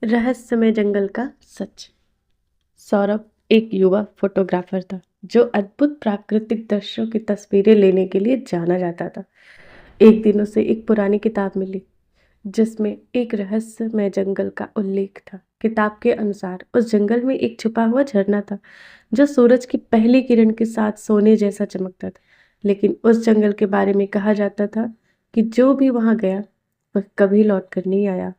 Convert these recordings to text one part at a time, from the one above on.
रहस्यमय जंगल का सच। सौरभ एक युवा फोटोग्राफर था जो अद्भुत प्राकृतिक दृश्यों की तस्वीरें लेने के लिए जाना जाता था। एक दिन उसे एक पुरानी किताब मिली जिसमें एक रहस्यमय जंगल का उल्लेख था। किताब के अनुसार उस जंगल में एक छुपा हुआ झरना था जो सूरज की पहली किरण के साथ सोने जैसा चमकता था। लेकिन उस जंगल के बारे में कहा जाता था कि जो भी वहां गया वह कभी लौट कर नहीं आया।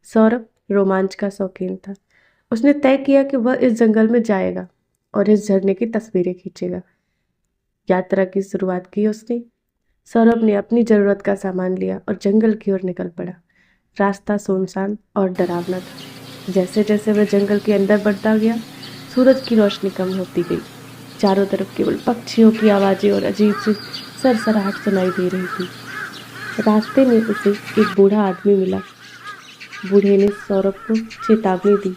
सौरभ रोमांच का शौकीन था। उसने तय किया कि वह इस जंगल में जाएगा और इस झरने की तस्वीरें खींचेगा। यात्रा की शुरुआत की उसने। सौरभ ने अपनी जरूरत का सामान लिया और जंगल की ओर निकल पड़ा। रास्ता सुनसान और डरावना था। जैसे जैसे वह जंगल के अंदर बढ़ता गया, सूरज की रोशनी कम होती गई। चारों तरफ केवल पक्षियों की आवाजें और अजीब सी सरसराहट सुनाई दे रही थी। रास्ते में उसे एक बूढ़ा आदमी मिला। बूढ़े ने सौरभ को चेतावनी दी,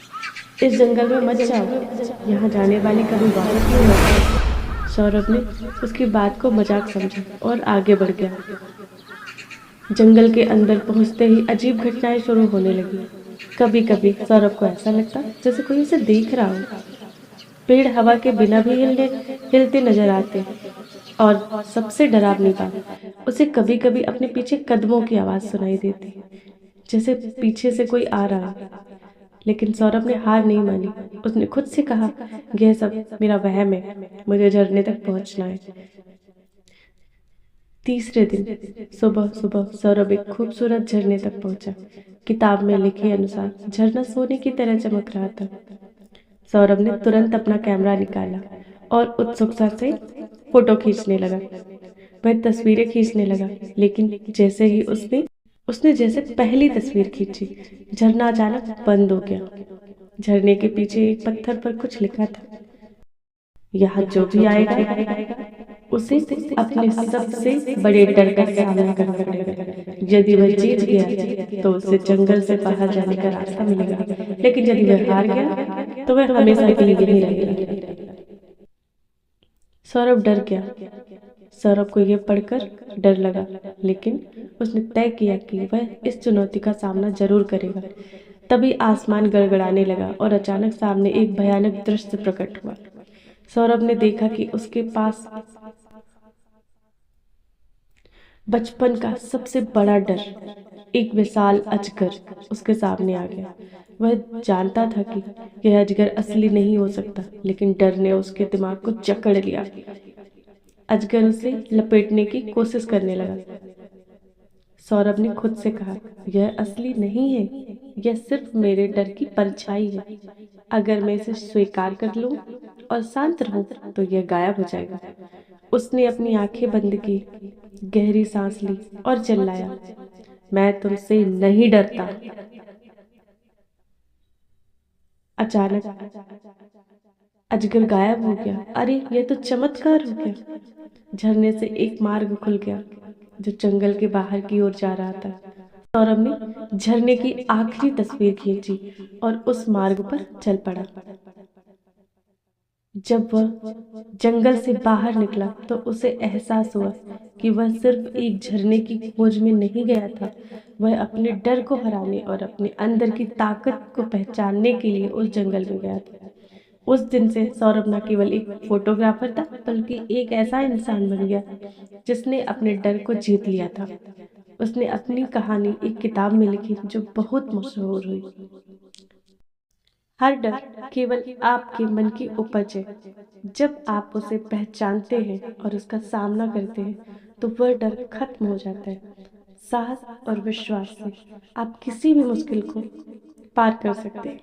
इस जंगल में मत जाओ, यहाँ जाने वाले कभी वापस नहीं लौटते। सौरभ ने उसकी बात को मजाक समझा और आगे बढ़ गया। जंगल के अंदर पहुंचते ही अजीब घटनाएं शुरू होने लगी। कभी कभी सौरभ को ऐसा लगता जैसे कोई उसे देख रहा हो। पेड़ हवा के बिना भी हिलते नजर आते। और सबसे डरावनी बात, उसे कभी कभी अपने पीछे कदमों की आवाज सुनाई देती, जैसे पीछे से कोई आ रहा है। लेकिन सौरभ ने हार नहीं मानी। उसने खुद से कहा, यह सब मेरा वहम है, मुझे झरने तक पहुंचना है। तीसरे दिन सुबह सुबह सौरभ एक खूबसूरत झरने तक पहुंचा। किताब में लिखे अनुसार झरना सोने की तरह चमक रहा था। सौरभ ने तुरंत अपना कैमरा निकाला और उत्सुकता से फोटो खींचने लगा। वह तस्वीरें खींचने लगा, लेकिन जैसे ही उसने जैसे पहली तस्वीर खींची, झरना अचानक बंद हो गया। झरने के पीछे एक पत्थर पर कुछ लिखा था, यहाँ जो भी आएगा उसे अपने सबसे बड़े डर का सामना करना पड़ेगा। यदि वह जीत गया तो उसे जंगल से बाहर जाने का रास्ता मिलेगा, लेकिन यदि वह हार गया तो वह हमेशा के लिए यहीं रहेगा। सौरभ डर गया। सौरभ को यह पढ़कर डर लगा, लेकिन उसने तय किया कि वह इस चुनौती का सामना जरूर करेगा। तभी आसमान गड़गड़ाने लगा और अचानक सामने एक भयानक दृश्य प्रकट हुआ। सौरभ ने देखा कि उसके पास बचपन का सबसे बड़ा डर, एक विशाल अजगर उसके सामने आ गया। वह जानता था कि यह अजगर असली नहीं हो सकता, लेकिन डर ने उसके दिमाग को जकड़ लिया। अजगर उसे लपेटने की कोशिश करने लगा। सौरभ ने खुद से कहा, यह असली नहीं है, यह सिर्फ मेरे डर की परछाई है। अगर मैं इसे स्वीकार कर लूं और शांत रहूं तो यह गायब हो जाएगा। उसने अपनी आंखें बंद की, गहरी सांस ली और चिल्लाया, मैं तुमसे नहीं डरता। अचानक अजगर गायब हो गया। अरे, यह तो चमत्कार हो गया। झरने से एक मार्ग खुल गया जो जंगल के बाहर की ओर जा रहा था। सौरभ ने झरने की आखिरी तस्वीर खींची और उस मार्ग पर चल पड़ा। जब वह जंगल से बाहर निकला तो उसे एहसास हुआ कि वह सिर्फ एक झरने की खोज में नहीं गया था, वह अपने डर को हराने और अपने अंदर की ताकत को पहचानने के लिए उस जंगल में गया था। उस दिन से सौरभ न केवल एक फोटोग्राफर था, बल्कि एक ऐसा इंसान बन गया जिसने अपने डर को जीत लिया था। उसने अपनी कहानी एक किताब में लिखी जो बहुत मशहूर हुई। हर डर केवल आपके मन की उपज है। जब आप उसे पहचानते हैं और उसका सामना करते हैं तो वह डर खत्म हो जाता है। साहस और विश्वास से आप किसी भी मुश्किल को पार कर सकते हैं।